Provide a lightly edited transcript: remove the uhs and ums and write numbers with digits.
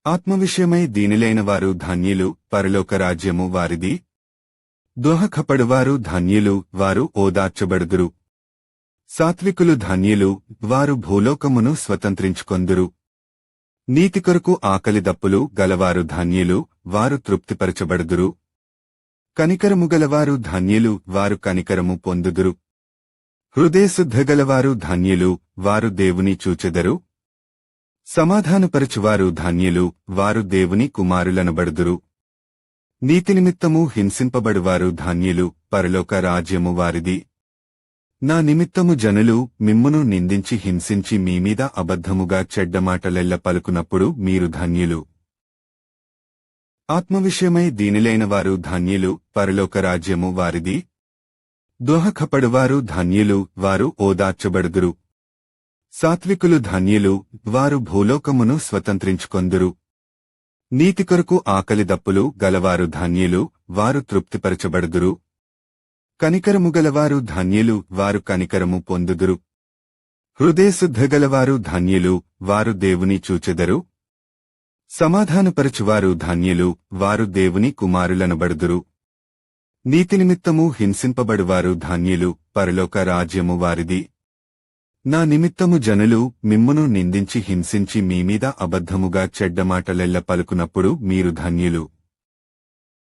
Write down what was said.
ఆత్మవిషయమై దీనులైనవారు ధన్యులు, పరలోక రాజ్యము వారిది. దోహకపడువారు ధన్యులు, వారు ఓదార్చబడుదురు. సాత్వికులు ధన్యులు, వారు భూలోకమును స్వతంత్రించుకొందురు. నీతి కొరకు ఆకలి దప్పులు గలవారు ధన్యులు, వారు తృప్తిపరచబడుదురు. కనికరము గలవారు ధన్యులు, వారు కనికరము పొందుదురు. హృదయశుద్ధగలవారు ధన్యులు, వారు దేవుని చూచెదరు. సమాధానపరచువారు ధన్యులు, వారు దేవుని కుమారులనబడుదురు. నీతి నిమిత్తము హింసింపబడువారు ధన్యులు, పరలోక రాజ్యము వారిది. నా నిమిత్తము జనులు మిమ్మును నిందించి హింసించి మీమీద అబద్ధముగా చెడ్డమాటలెల్ల పలుకునప్పుడు మీరు ధన్యులు. ఆత్మవిషయమై దీనులైనవారు ధన్యులు, పరలోక రాజ్యము వారిది. దోహకపడువారు ధన్యులు, వారు ఓదార్చబడుదురు. సాత్వికులు ధన్యులు, వారు భూలోకమును స్వతంత్రించుకొందురు. నీతి కొరకు ఆకలి దప్పులు గలవారు ధన్యులు, వారు తృప్తిపరచబడుదురు. కనికరము గలవారు ధన్యులు, వారు కనికరము పొందుదురు. హృదయశుద్ధగలవారు ధన్యులు, వారు దేవుని చూచెదరు. సమాధానపరచువారు ధన్యులు, వారు దేవుని కుమారులనబడుదురు. నీతి నిమిత్తము హింసింపబడువారు ధన్యులు, పరలోక రాజ్యము వారిది. నా నిమిత్తము జనులు మిమ్మును నిందించి హింసించి మీమీద అబద్ధముగా చెడ్డమాటలెల్ల పలుకునప్పుడు మీరు ధన్యులు.